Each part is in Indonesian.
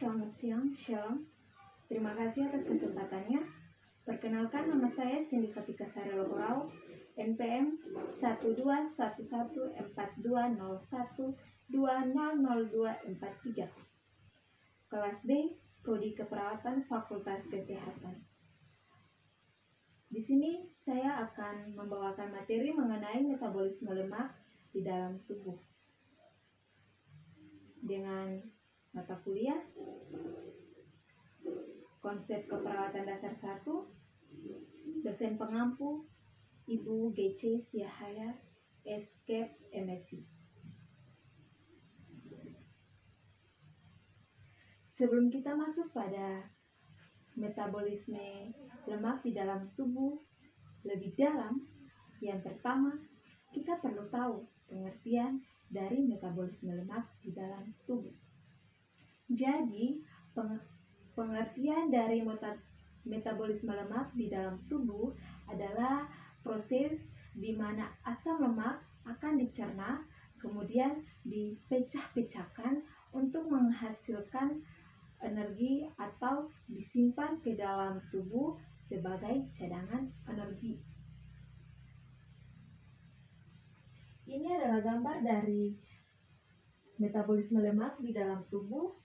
selamat siang, Shalom. Terima kasih atas kesempatannya. Perkenalkan, nama saya Cindy Fatika Sari Logorau, NPM 121142012000243, kelas D, Prodi Keperawatan Fakultas Kesehatan. Di sini saya akan membawakan materi mengenai metabolisme lemak di dalam tubuh dengan mata kuliah Konsep Keperawatan Dasar 1, dosen pengampu Ibu G.C. Syahaya, SKEP MSc. Sebelum kita masuk pada metabolisme lemak di dalam tubuh lebih dalam, yang pertama kita perlu tahu pengertian dari metabolisme lemak di dalam tubuh. Jadi, pengertian dari metabolisme lemak di dalam tubuh adalah proses di mana asam lemak akan dicerna, kemudian dipecah-pecahkan untuk menghasilkan energi atau disimpan ke dalam tubuh sebagai cadangan energi. Ini adalah gambar dari metabolisme lemak di dalam tubuh,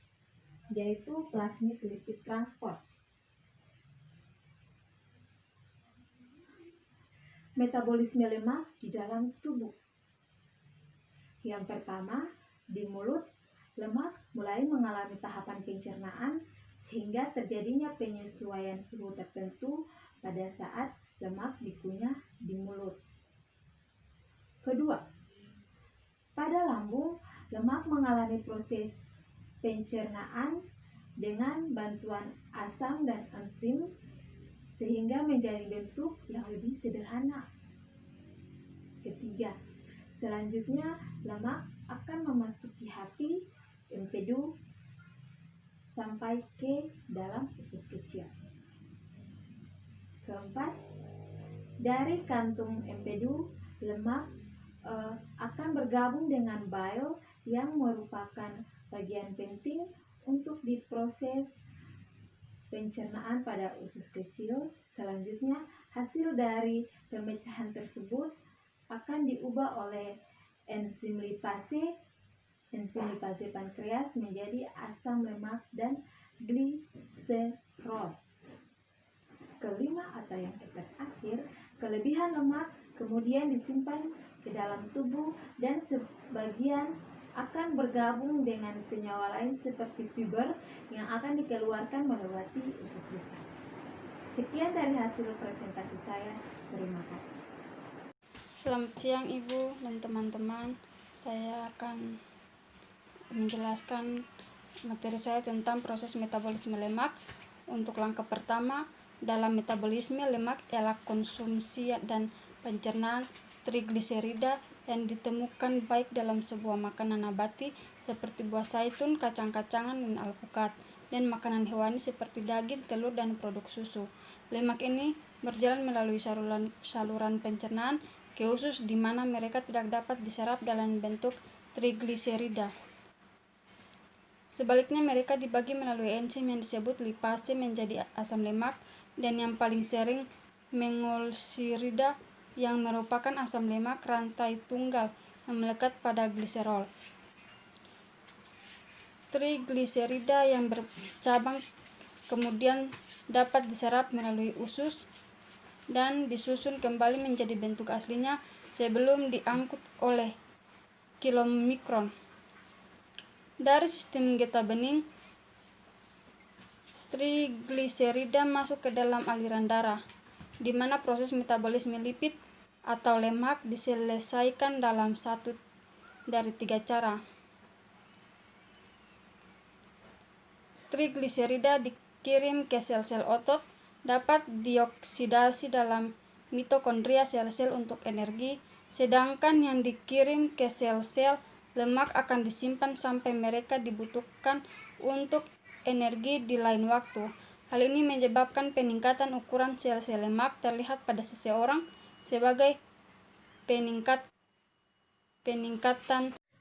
yaitu plasmid lipid transport. Metabolisme lemak di dalam tubuh. Yang pertama, di mulut, lemak mulai mengalami tahapan pencernaan sehingga terjadinya penyesuaian suhu tertentu pada saat lemak dikunyah di mulut. Kedua, pada lambung, lemak mengalami proses pencernaan dengan bantuan asam dan enzim sehingga menjadi bentuk yang lebih sederhana. Ketiga, selanjutnya lemak akan memasuki hati, empedu, sampai ke dalam usus kecil. Keempat, dari kantung empedu, lemak akan bergabung dengan bile yang merupakan bagian penting untuk diproses pencernaan pada usus kecil. Selanjutnya, hasil dari pemecahan tersebut akan diubah oleh enzim lipase pankreas menjadi asam lemak dan gliserol. Kelima atau yang terakhir, kelebihan lemak kemudian disimpan ke dalam tubuh dan sebagian akan bergabung dengan senyawa lain seperti fiber yang akan dikeluarkan melewati usus besar. Sekian dari hasil presentasi saya. Terima kasih. Selamat siang Ibu dan teman-teman. Saya akan menjelaskan materi saya tentang proses metabolisme lemak. Untuk langkah pertama dalam metabolisme lemak ialah konsumsi dan pencernaan trigliserida yang ditemukan baik dalam sebuah makanan nabati seperti buah zaitun, kacang-kacangan, dan alpukat, dan makanan hewani seperti daging, telur, dan produk susu. Lemak ini berjalan melalui saluran pencernaan ke usus di mana mereka tidak dapat diserap dalam bentuk trigliserida. Sebaliknya mereka dibagi melalui enzim yang disebut lipase menjadi asam lemak dan yang paling sering mengolsirida yang merupakan asam lemak rantai tunggal yang melekat pada gliserol. Trigliserida yang bercabang kemudian dapat diserap melalui usus dan disusun kembali menjadi bentuk aslinya sebelum diangkut oleh kilomikron. Dari sistem getah bening, trigliserida masuk ke dalam aliran darah, di mana proses metabolisme lipid atau lemak diselesaikan dalam satu dari tiga cara. Trigliserida dikirim ke sel-sel otot, dapat dioksidasi dalam mitokondria sel-sel untuk energi, sedangkan yang dikirim ke sel-sel lemak akan disimpan sampai mereka dibutuhkan untuk energi di lain waktu. Hal ini menyebabkan peningkatan ukuran sel-sel lemak terlihat pada seseorang sebagai peningkatan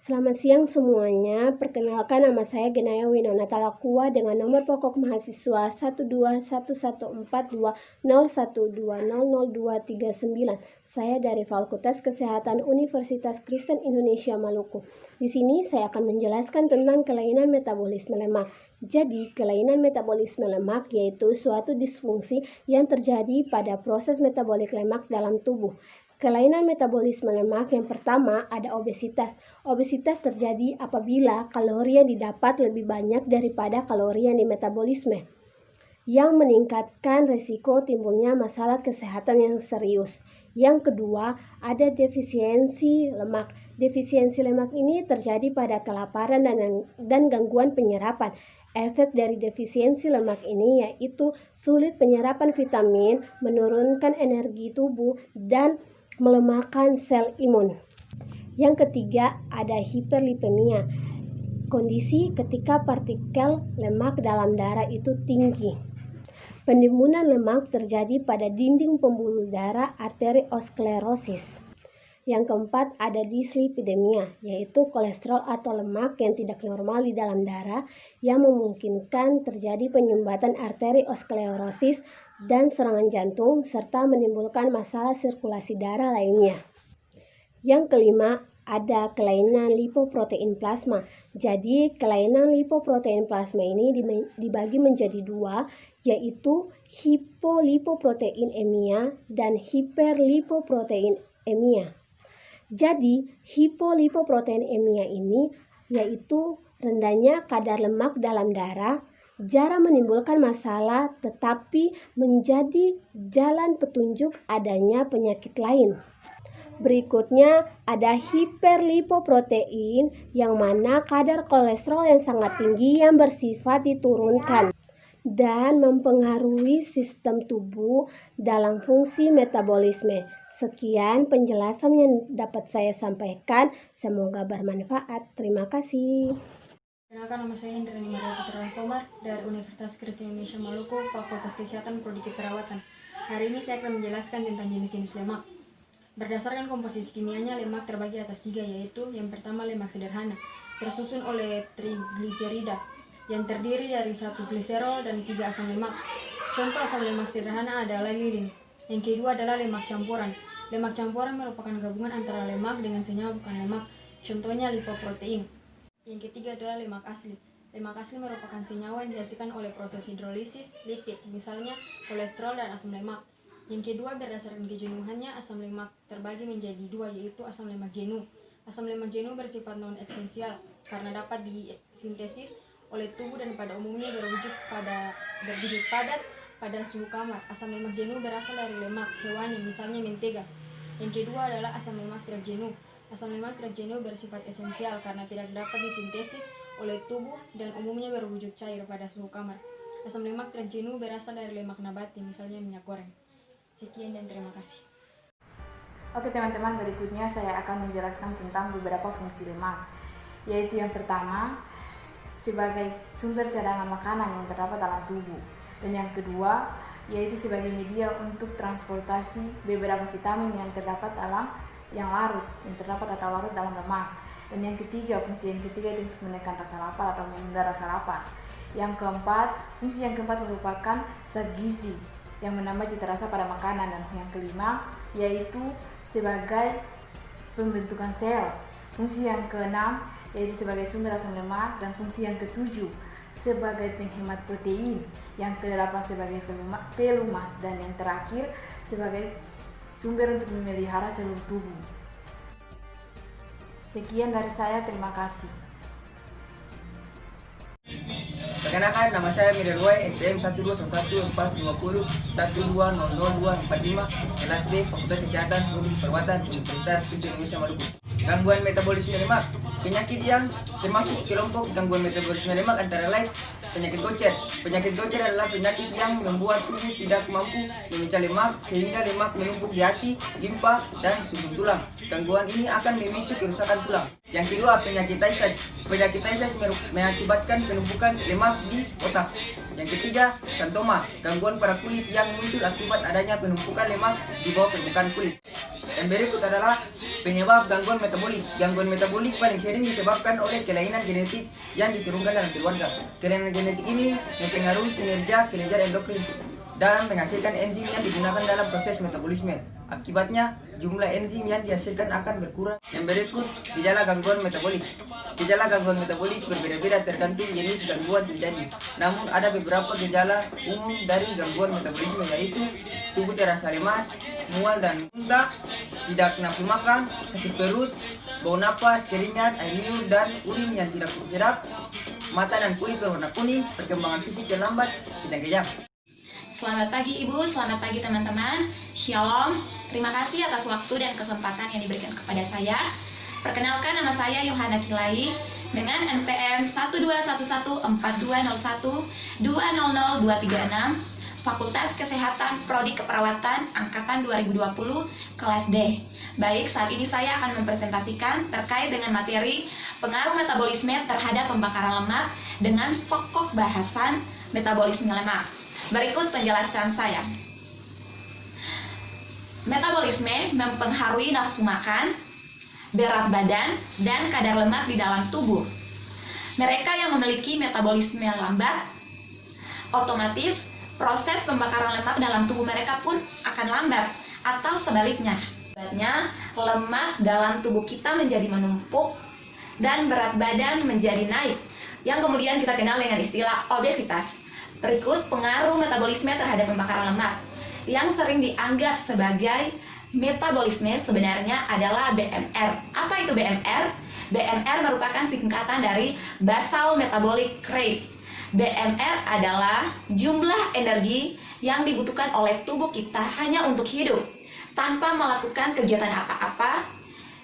Selamat siang semuanya, perkenalkan nama saya Genaya Winona Talakua dengan nomor pokok mahasiswa 121142012000239. Saya dari Fakultas Kesehatan Universitas Kristen Indonesia Maluku. Di sini saya akan menjelaskan tentang kelainan metabolisme lemak. Jadi, kelainan metabolisme lemak yaitu suatu disfungsi yang terjadi pada proses metabolik lemak dalam tubuh. Kelainan metabolisme lemak yang pertama ada obesitas. Obesitas terjadi apabila kalori yang didapat lebih banyak daripada kalori yang dimetabolisme, yang meningkatkan risiko timbulnya masalah kesehatan yang serius. Yang kedua, ada defisiensi lemak. Defisiensi lemak ini terjadi pada kelaparan dan gangguan penyerapan. Efek dari defisiensi lemak ini yaitu sulit penyerapan vitamin, menurunkan energi tubuh, dan melemahkan sel imun. Yang ketiga, ada hiperlipemia. Kondisi ketika partikel lemak dalam darah itu tinggi. Penimbunan lemak terjadi pada dinding pembuluh darah arteriosklerosis. Yang keempat, ada dislipidemia, yaitu kolesterol atau lemak yang tidak normal di dalam darah yang memungkinkan terjadi penyumbatan arteriosklerosis dan serangan jantung serta menimbulkan masalah sirkulasi darah lainnya. Yang kelima, ada kelainan lipoprotein plasma. Jadi, kelainan lipoprotein plasma ini dibagi menjadi dua, yaitu hipolipoproteinemia dan hiperlipoproteinemia. Jadi, hipolipoproteinemia ini yaitu rendahnya kadar lemak dalam darah, jarang menimbulkan masalah tetapi menjadi jalan petunjuk adanya penyakit lain. Berikutnya ada hiperlipoprotein yang mana kadar kolesterol yang sangat tinggi yang bersifat diturunkan dan mempengaruhi sistem tubuh dalam fungsi metabolisme. Sekian penjelasan yang dapat saya sampaikan, semoga bermanfaat. Terima kasih. Perkenalkan, nama saya Indrani Maria Putra Somar dari Universitas Kristen Indonesia Maluku, Fakultas Kesehatan Prodi Keperawatan. Hari ini saya akan menjelaskan tentang jenis-jenis lemak. Berdasarkan komposisi kimianya, lemak terbagi atas 3, yaitu yang pertama lemak sederhana, tersusun oleh trigliserida, yang terdiri dari 1 gliserol dan 3 asam lemak. Contoh asam lemak sederhana adalah lilin. Yang kedua adalah lemak campuran. Lemak campuran merupakan gabungan antara lemak dengan senyawa bukan lemak, contohnya lipoprotein. Yang ketiga adalah lemak asli. Lemak asli merupakan senyawa yang dihasilkan oleh proses hidrolisis lipid, misalnya kolesterol dan asam lemak. Yang kedua, berdasarkan kejenuhannya, asam lemak terbagi menjadi 2, yaitu asam lemak jenuh. Asam lemak jenuh bersifat non-esensial karena dapat disintesis oleh tubuh dan pada umumnya berwujud padat pada suhu kamar. Asam lemak jenuh berasal dari lemak hewani, misalnya mentega. Yang kedua adalah asam lemak tidak jenuh. Asam lemak tidak jenuh bersifat esensial karena tidak dapat disintesis oleh tubuh dan umumnya berwujud cair pada suhu kamar. Asam lemak tidak jenuh berasal dari lemak nabati, misalnya minyak goreng. Sekian dan terima kasih. Oke teman-teman, berikutnya saya akan menjelaskan tentang beberapa fungsi lemak, yaitu yang pertama sebagai sumber cadangan makanan yang terdapat dalam tubuh, dan yang kedua yaitu sebagai media untuk transportasi beberapa vitamin yang terdapat yang terdapat atau larut dalam lemak. Dan yang ketiga, fungsi yang ketiga itu untuk menekan rasa lapar atau menunda rasa lapar. Yang keempat, fungsi yang keempat merupakan zat gizi yang menambah cita rasa pada makanan. Dan yang kelima yaitu sebagai pembentukan sel. Fungsi yang keenam yaitu sebagai sumber asam lemak, dan fungsi yang ketujuh sebagai penghemat protein, yang kedelapan sebagai pelumas, dan yang terakhir sebagai sumber untuk memelihara seluruh tubuh. Sekian dari saya, terima kasih. Perkenalkan, nama saya Mirelway, NPM 1214201200245, kelas D, Fakultas Kesehatan Prodi Keperawatan, Universitas Kristen Indonesia Maluku. Gangguan metabolisme lemak. Penyakit yang termasuk kelompok gangguan metabolisme lemak antara lain Penyakit gocer. Penyakit gocer adalah penyakit yang membuat tubuh tidak mampu memecah lemak sehingga lemak menumpuk di hati, limpa, dan sumsum tulang. Gangguan ini akan memicu kerusakan tulang. Yang kedua, penyakit Tay-Sachs. Penyakit Tay-Sachs mengakibatkan penumpukan lemak di otak. Yang ketiga, xanthoma, gangguan pada kulit yang muncul akibat adanya penumpukan lemak di bawah permukaan kulit. Yang berikut adalah penyebab gangguan metabolik. Gangguan metabolik paling sering disebabkan oleh kelainan genetik yang diturunkan dalam keluarga. Kelainan genetik ini mempengaruhi kinerja endokrin dalam menghasilkan enzim yang digunakan dalam proses metabolisme. Akibatnya, jumlah enzim yang dihasilkan akan berkurang. Yang berikut, gejala gangguan metabolik. Gejala gangguan metabolik berbeda-beda tergantung jenis gangguan terjadi. Namun ada beberapa gejala umum dari gangguan metabolisme, yaitu tubuh terasa lemas, mual dan muntah, tidak nafsu makan, sakit perut, bau napas, keringat, air liur dan urin yang tidak sedap, mata dan kulit berwarna kuning, perkembangan fisik yang lambat, tidak kejam. Selamat pagi Ibu, selamat pagi teman-teman. Shalom, terima kasih atas waktu dan kesempatan yang diberikan kepada saya. Perkenalkan, nama saya Yohana Kilai dengan NPM 1214201200236, Fakultas Kesehatan Prodi Keperawatan Angkatan 2020 kelas D. Baik, saat ini saya akan mempresentasikan terkait dengan materi pengaruh metabolisme terhadap pembakaran lemak dengan pokok bahasan metabolisme lemak. Berikut penjelasan saya. Metabolisme mempengaruhi nafsu makan, berat badan, dan kadar lemak di dalam tubuh. Mereka yang memiliki metabolisme lambat, otomatis proses pembakaran lemak dalam tubuh mereka pun akan lambat, atau sebaliknya. Akibatnya, lemak dalam tubuh kita menjadi menumpuk dan berat badan menjadi naik, yang kemudian kita kenal dengan istilah obesitas. Berikut pengaruh metabolisme terhadap pembakaran lemak. Yang sering dianggap sebagai metabolisme sebenarnya adalah BMR. Apa itu BMR? BMR merupakan singkatan dari basal metabolic rate. BMR adalah jumlah energi yang dibutuhkan oleh tubuh kita hanya untuk hidup, tanpa melakukan kegiatan apa-apa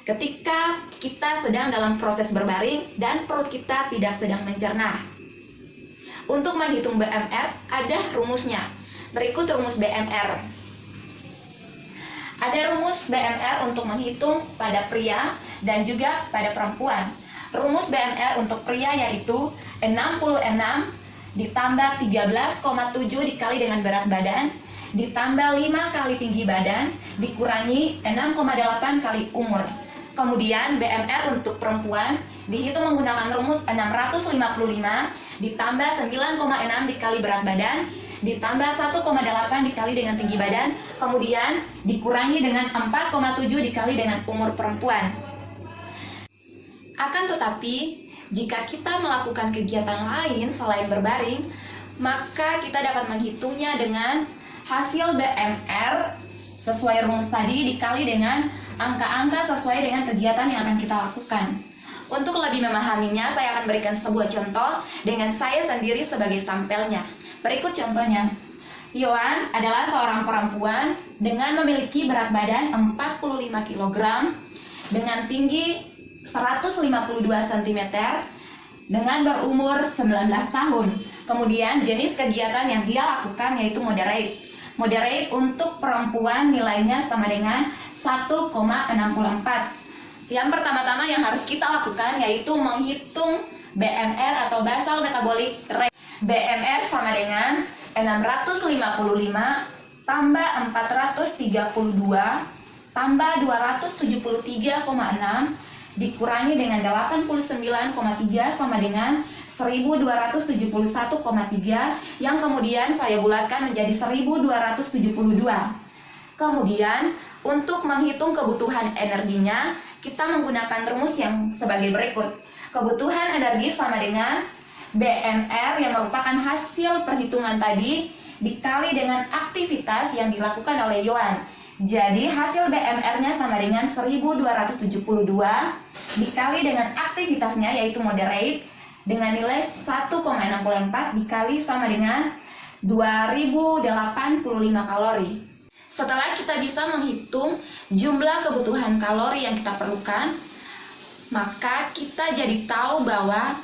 ketika kita sedang dalam proses berbaring dan perut kita tidak sedang mencerna. Untuk menghitung BMR, ada rumusnya. Berikut rumus BMR. Ada rumus BMR untuk menghitung pada pria dan juga pada perempuan. Rumus BMR untuk pria yaitu 66 ditambah 13,7 dikali dengan berat badan, ditambah 5 kali tinggi badan, dikurangi 6,8 kali umur. Kemudian BMR untuk perempuan dihitung menggunakan rumus 655 ditambah 9,6 dikali berat badan, ditambah 1,8 dikali dengan tinggi badan, kemudian dikurangi dengan 4,7 dikali dengan umur perempuan. Akan tetapi, jika kita melakukan kegiatan lain selain berbaring, maka kita dapat menghitungnya dengan hasil BMR sesuai rumus tadi dikali dengan angka-angka sesuai dengan kegiatan yang akan kita lakukan. Untuk lebih memahaminya, saya akan berikan sebuah contoh dengan saya sendiri sebagai sampelnya. Berikut contohnya. Yohan adalah seorang perempuan dengan memiliki berat badan 45 kg dengan tinggi 152 cm dengan berumur 19 tahun. Kemudian jenis kegiatan yang dia lakukan yaitu moderate. Moderate untuk perempuan nilainya sama dengan 1,64. Yang pertama-tama yang harus kita lakukan yaitu menghitung BMR atau basal metabolic rate. BMR sama dengan 655 tambah 432 tambah 273,6 dikurangi dengan 89,3 sama dengan 1271,3 yang kemudian saya bulatkan menjadi 1272. Kemudian untuk menghitung kebutuhan energinya, kita menggunakan rumus yang sebagai berikut. Kebutuhan energi sama dengan BMR yang merupakan hasil perhitungan tadi dikali dengan aktivitas yang dilakukan oleh Yohan. Jadi hasil BMR-nya sama dengan 1272 dikali dengan aktivitasnya yaitu moderate dengan nilai 1,64 dikali sama dengan 2085 kalori. Setelah kita bisa menghitung jumlah kebutuhan kalori yang kita perlukan, maka kita jadi tahu bahwa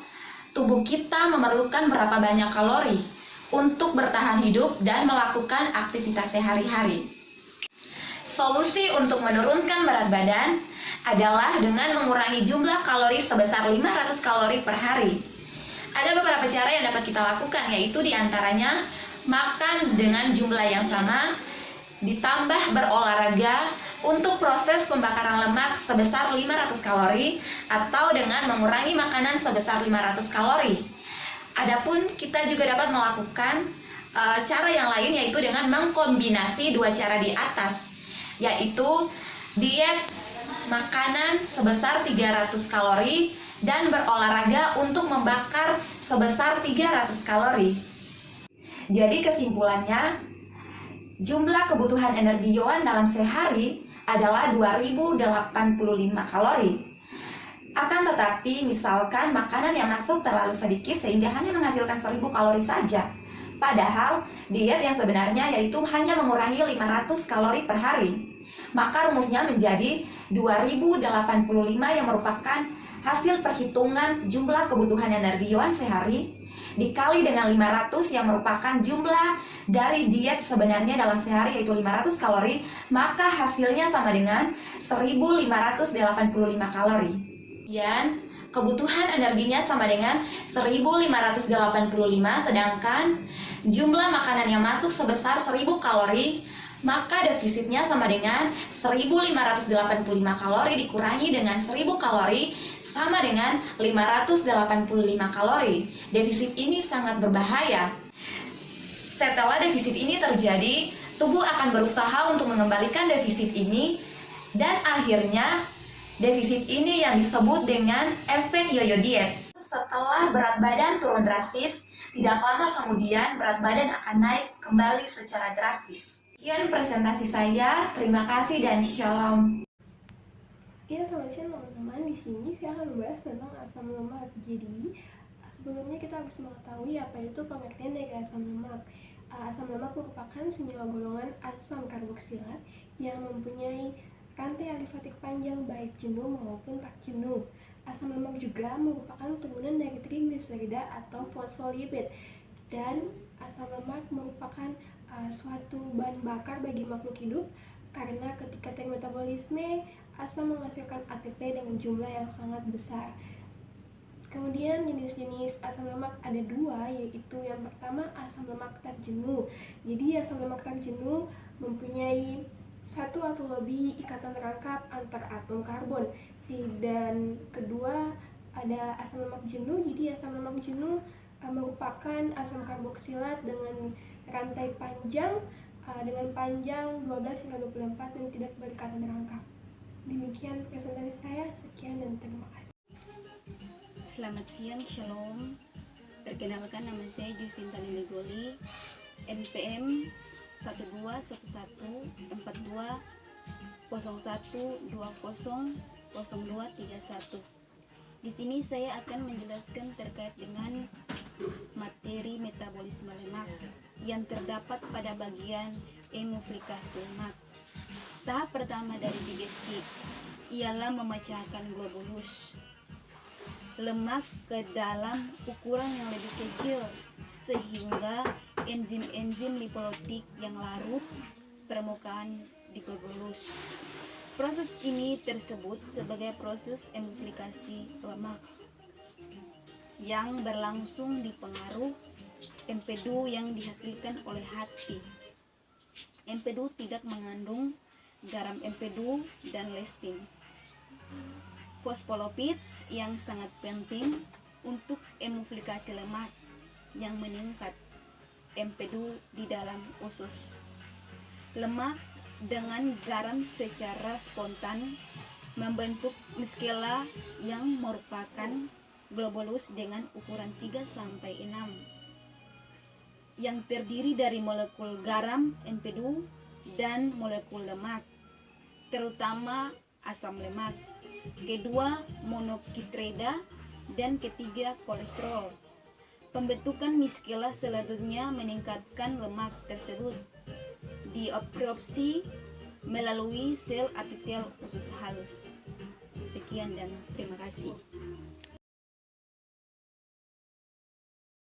tubuh kita memerlukan berapa banyak kalori untuk bertahan hidup dan melakukan aktivitas sehari-hari. Solusi untuk menurunkan berat badan adalah dengan mengurangi jumlah kalori sebesar 500 kalori per hari. Ada beberapa cara yang dapat kita lakukan, yaitu diantaranya makan dengan jumlah yang sama, ditambah berolahraga untuk proses pembakaran lemak sebesar 500 kalori atau dengan mengurangi makanan sebesar 500 kalori. Adapun kita juga dapat melakukan cara yang lain, yaitu dengan mengkombinasi dua cara di atas, yaitu diet makanan sebesar 300 kalori dan berolahraga untuk membakar sebesar 300 kalori. Jadi kesimpulannya, jumlah kebutuhan energi Yohan dalam sehari adalah 2085 kalori. Akan tetapi, misalkan makanan yang masuk terlalu sedikit sehingga hanya menghasilkan 1000 kalori saja. Padahal, diet yang sebenarnya yaitu hanya mengurangi 500 kalori per hari. Maka rumusnya menjadi 2085 yang merupakan hasil perhitungan jumlah kebutuhan energi Yohan sehari dikali dengan 500 yang merupakan jumlah dari diet sebenarnya dalam sehari, yaitu 500 kalori, maka hasilnya sama dengan 1585 kalori. Dan kebutuhan energinya sama dengan 1585, sedangkan jumlah makanan yang masuk sebesar 1000 kalori, maka defisitnya sama dengan 1585 kalori dikurangi dengan 1000 kalori sama dengan 585 kalori. Defisit ini sangat berbahaya. Setelah defisit ini terjadi, tubuh akan berusaha untuk mengembalikan defisit ini, dan akhirnya defisit ini yang disebut dengan efek yoyo diet. Setelah berat badan turun drastis, tidak lama kemudian berat badan akan naik kembali secara drastis. Sekian presentasi saya, terima kasih dan shalom. Ya, selamat siang teman-teman. Di sini saya akan membahas tentang asam lemak. Jadi, sebelumnya kita harus mengetahui apa itu pengertian dari asam lemak. Asam lemak merupakan senyawa golongan asam karboksilat yang mempunyai rantai alifatik panjang baik jenuh maupun tak jenuh. Asam lemak juga merupakan turunan dari trigliserida atau fosfolipid, dan asam lemak merupakan suatu bahan bakar bagi makhluk hidup karena ketika termetabolisme asam menghasilkan ATP dengan jumlah yang sangat besar. Kemudian jenis-jenis asam lemak ada dua, yaitu yang pertama asam lemak tak jenuh. Jadi asam lemak tak jenuh mempunyai satu atau lebih ikatan rangkap antar atom karbon. Dan kedua ada asam lemak jenuh. Jadi asam lemak jenuh merupakan asam karboksilat dengan rantai panjang dengan panjang 12 hingga 24 dan tidak berikatan rangkap. Demikian presentasi saya, sekian dan terima kasih. Selamat siang, shalom. Perkenalkan, nama saya Juvinta Negoli, NPM 12114201200231. Di sini saya akan menjelaskan terkait dengan materi metabolisme lemak yang terdapat pada bagian emulsifikasi lemak. Tahap pertama dari digestif ialah memecahkan globulus lemak ke dalam ukuran yang lebih kecil sehingga enzim-enzim lipolitik yang larut permukaan di globulus. Proses ini tersebut sebagai proses emulsifikasi lemak yang berlangsung di pengaruh empedu yang dihasilkan oleh hati. Empedu tidak mengandung garam empedu dan lestin. Fosfolipid yang sangat penting untuk emulsifikasi lemak yang meningkat empedu di dalam usus. Lemak dengan garam secara spontan membentuk miskela yang merupakan globulus dengan ukuran 3-6 yang terdiri dari molekul garam empedu dan molekul lemak, terutama asam lemak, kedua monokistrida, dan ketiga kolesterol. Pembentukan miskela selanjutnya meningkatkan lemak tersebut diabsorpsi melalui sel epitel usus halus. Sekian dan terima kasih.